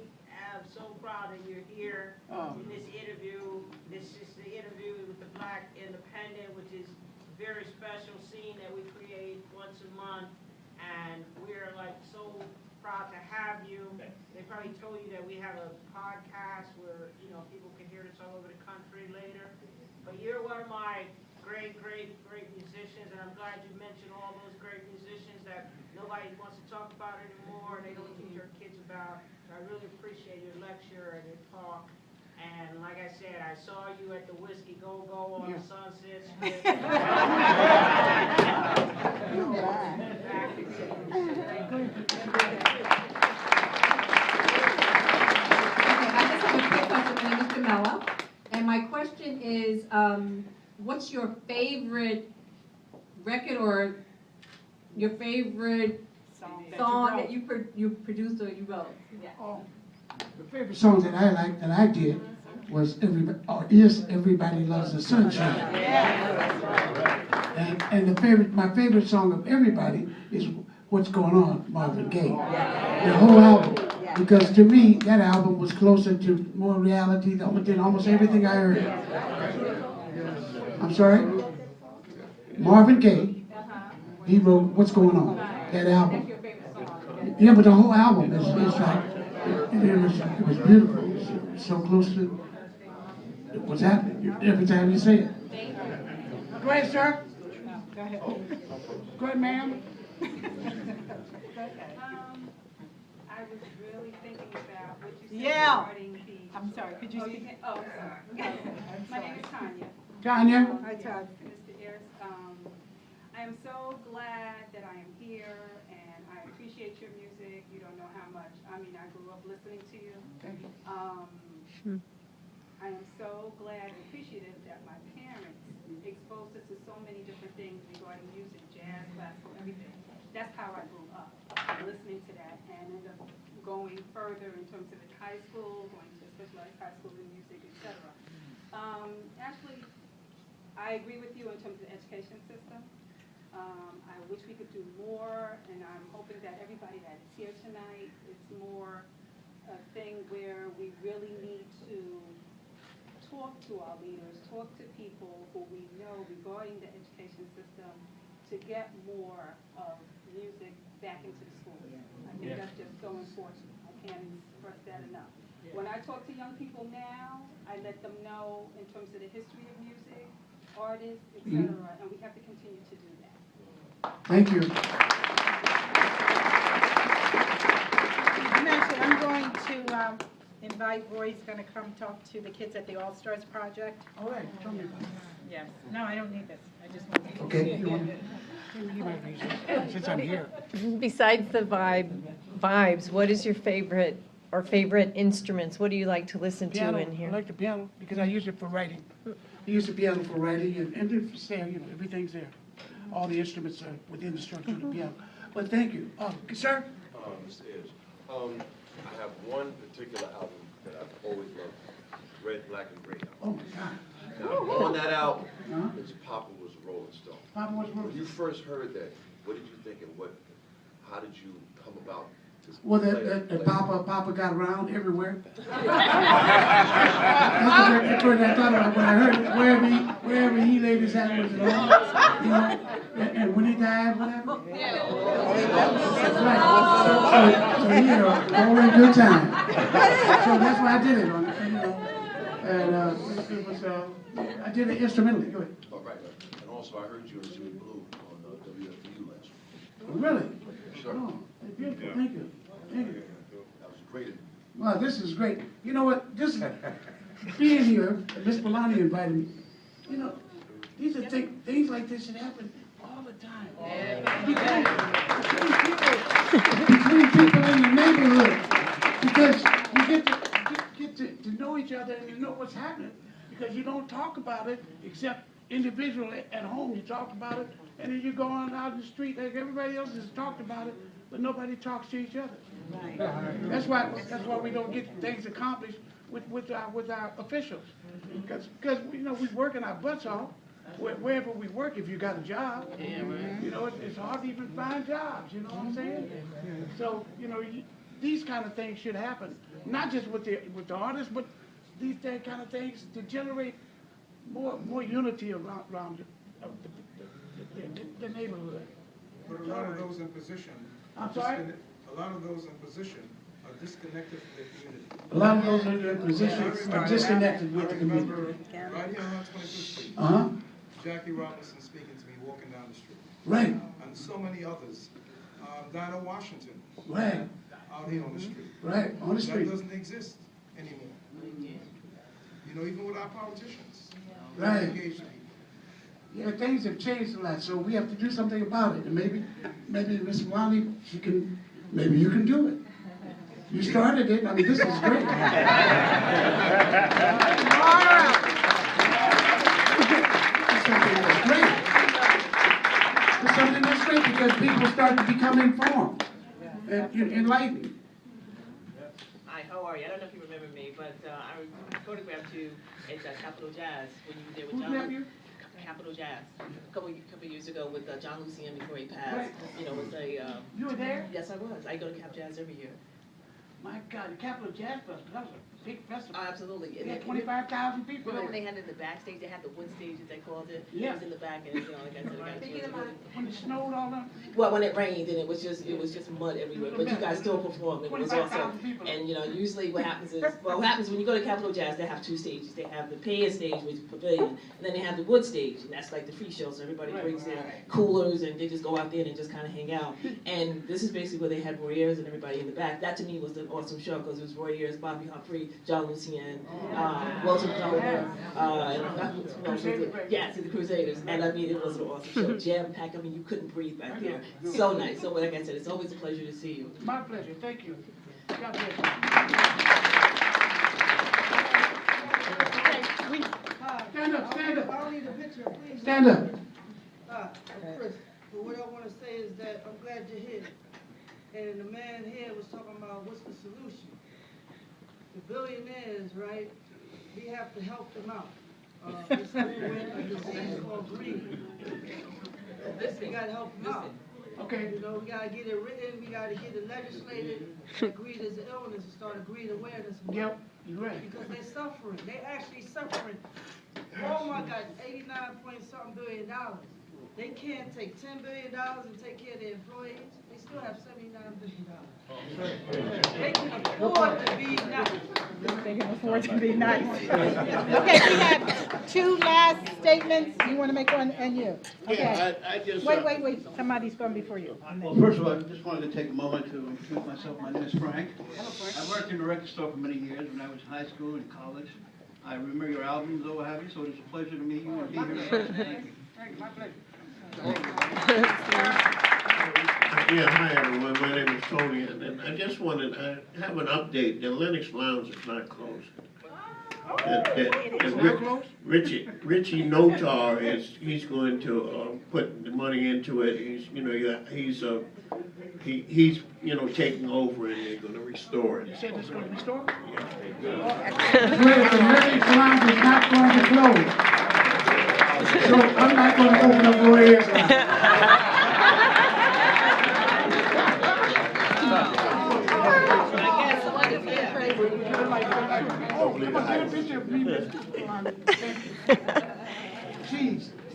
am so proud that you're here in this interview. This is the interview with the Black Independent, which is a very special scene that we create once a month. and we're like so proud to have you. They probably told you that we have a podcast where, you know, people can hear this all over the country later. But you're one of my great musicians, and I'm glad you mentioned all those great musicians that nobody wants to talk about anymore, and they don't teach their kids about. So I really appreciate your lecture and your talk. And like I said, I saw you at the Whiskey Go Go on Sunset Strip. Mr. Mello, and my question is, what's your favorite record or your favorite song that you produced or you wrote? Yeah. The favorite songs that I like, that I did, was Everybody Loves the Sunshine. And my favorite song of everybody is What's Going On, Marvin Gaye. The whole album. Because to me, that album was closer to more reality than almost everything I heard. I'm sorry? Marvin Gaye, he wrote What's Going On, that album. Yeah, but the whole album is like, it was beautiful. It was so close to what's happening every time you say it. Go ahead, sir. Go ahead. Go ahead, ma'am. I was really thinking about what you said regarding the... I'm sorry, could you speak? Oh, sorry. My name is Tanya. Tanya. Hi, Todd. Mr. Ayers, I am so glad that I am here, and I appreciate your music. You don't know how much. I mean, I grew up listening to you. Thank you. I am so glad and appreciative that my parents exposed us to so many different things regarding music, jazz, classical, everything. That's how I grew up, listening to that, and ended up going further in terms of high school, going to specialized high school in music, etc. Actually, I agree with you in terms of the education system. I wish we could do more, and I'm hoping that everybody that is here tonight, it's more a thing where we really need to talk to our leaders, talk to people who we know regarding the education system to get more of music back into the schools. I think that's just so important. I can't express that enough. When I talk to young people now, I let them know in terms of the history of music, artists, etc., and we have to continue to do that. Thank you. I'm going to invite Roy's going to come talk to the kids at the All Stars Project. All right, tell me about it. Yes. No, I don't need this. I just want to. Okay. You want since I'm here. Besides the vibes, what is your favorite or favorite instruments? What do you like to listen to in here? I like the piano because I use it for writing. I use the piano for writing, and it's there, you know, everything's there. All the instruments are within the structure of the piano. But thank you. Sir? Mr. Ayers, I have one particular album that I've always loved, Red, Black, and Gray. Oh, my God. Now, on that album, it's Papa Was a Rolling Stone. Papa Was a Rolling Stone. When you first heard that, what did you think, and how did you come about this? Well, that Papa got around everywhere. That's what I thought about when I heard it. Wherever he laid his hat was along, you know. And when he died, whatever. That's right. So you know, all in good time. So that's why I did it on it, you know. And it was, I did it instrumentally. Go ahead. Oh, right. And also, I heard you in Sweet Blue on WFU last week. Really? Sure. Oh, beautiful. Thank you. Thank you. That was great. Well, this is great. You know what? Just being here, Miss Fulani invited me. You know, these are things like this should happen all the time. Between people in the neighborhood, because you get to know each other and you know what's happening. Because you don't talk about it except individually at home. You talk about it, and then you go on out in the street like everybody else has talked about it, but nobody talks to each other. Right. That's why we don't get things accomplished with our officials. Because you know, we're working our butts off wherever we work. If you got a job, you know, it's hard to even find jobs. You know what I'm saying? So you know, these kind of things should happen, not just with the artists, but these kind of things to generate more unity around the neighborhood. But a lot of those in position. I'm sorry? A lot of those in position are disconnected from their community. A lot of those who are in positions are disconnected with the community. I remember right here on 25th Street. Uh-huh. Jackie Robinson speaking to me walking down the street. Right. And so many others. Dinah Washington. Right. Out here on the street. Right, on the street. That doesn't exist anymore. You know, even with our politicians. Right. Engaged people. Yeah, things have changed a lot, so we have to do something about it. And maybe Miss Fulani, maybe you can do it. You started it. I mean, this is great. It's something that's great because people start to become informed and enlightened. Hi, how are you? I don't know if you remember me, but I photographed you at Capitol Jazz when you were there with John. Who's that you? Capitol Jazz, a couple years ago with John Lucien before he passed. Right. You know, it was a. You were there? Yes, I was. I go to Cap Jazz every year. My God, the Capitol Jazz Festival, that was a big festival. Absolutely. They had 25,000 people Remember when there. they had it in the backstage? They had the wood stage, as they called it. Yeah. It was in the back, and you know, like I said, it got When it snowed all that? well, when it rained, and it was just mud everywhere. But you guys still performed, and it was awesome. And you know, usually what happens is, well, what happens when you go to Capitol Jazz, they have two stages. They have the pay stage, which is pavilion, and then they have the wood stage, and that's like the free show. So everybody brings their coolers, and they just go out there and just kind of hang out. And this is basically where they had Roy Ayers and everybody in the back. That to me was an awesome show because it was Roy Ayers, Bobby Humphrey, John Lucien, Walter Plummer, yes, the Crusaders. And I mean, it was an awesome show. Jam-packed. I mean, you couldn't breathe back there. So nice. So like I said, it's always a pleasure to see you. My pleasure. Thank you. God bless you. Stand up, stand up. I don't need a picture, please. Stand up. I'm Chris. But what I want to say is that I'm glad you're here. And the man here was talking about what's the solution. The billionaires, right, we have to help them out. It's a disease called greed. We got to help them out. Okay. You know, we got to get it written, we got to get it legislated. Greed is an illness, and start a greed awareness. Yep, you're right. Because they're suffering. They're actually suffering. Oh my God, 89-point-something billion dollars. They can't take $10 billion and take care of their employees. They still have $79 billion. They can afford to be nice. They can afford to be nice. Okay, we have two last statements. You want to make one, and you? Okay. Yeah, I just... Wait. Somebody's going before you. Well, first of all, I just wanted to take a moment to introduce myself. My name is Frank. I worked in a record store for many years when I was in high school and college. I remember your albums, though, what have you, so it's a pleasure to meet you and be here. Thank you. My pleasure. Yeah, hi everyone, my name is Tony, and I just wanted to have an update. The Lennox Lounge is not closed. Richie Notar he's going to put the money into it. He's taking over and they're going to restore it. You said it's going to restore? Yeah. The Lennox Lounge is not going to close. So I'm not going to open up Roy Ayers'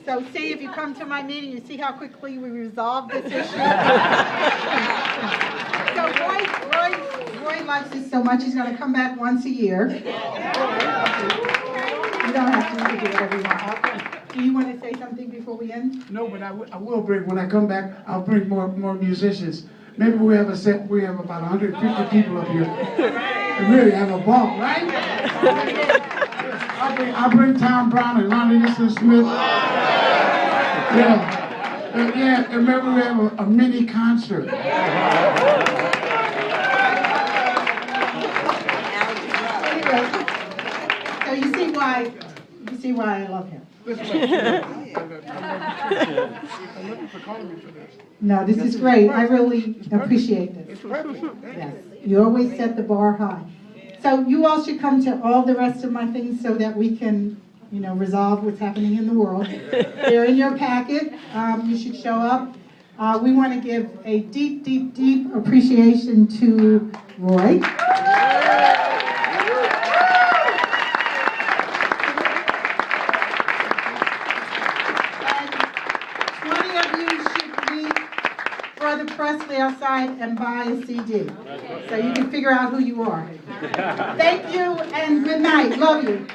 So see, if you come to my meeting, you see how quickly we resolve this issue? So Roy likes this so much, he's going to come back once a year. You don't have to do it every month. Do you want to say something before we end? No, but I will bring, when I come back, I'll bring more musicians. Maybe we have about 150 people up here. And really have a ball, right? I'll bring Tom Brown and Lonnie Easton Smith. Yeah, and maybe we have a mini concert. Anyway, so you see why I love him. No, this is great. I really appreciate this. Yes, you always set the bar high. So you all should come to all the rest of my things so that we can, resolve what's happening in the world. They're in your packet. You should show up. We want to give a deep, deep, deep appreciation to Roy. Arthur Presley outside and buy a CD, so you can figure out who you are. Thank you and good night. Love you.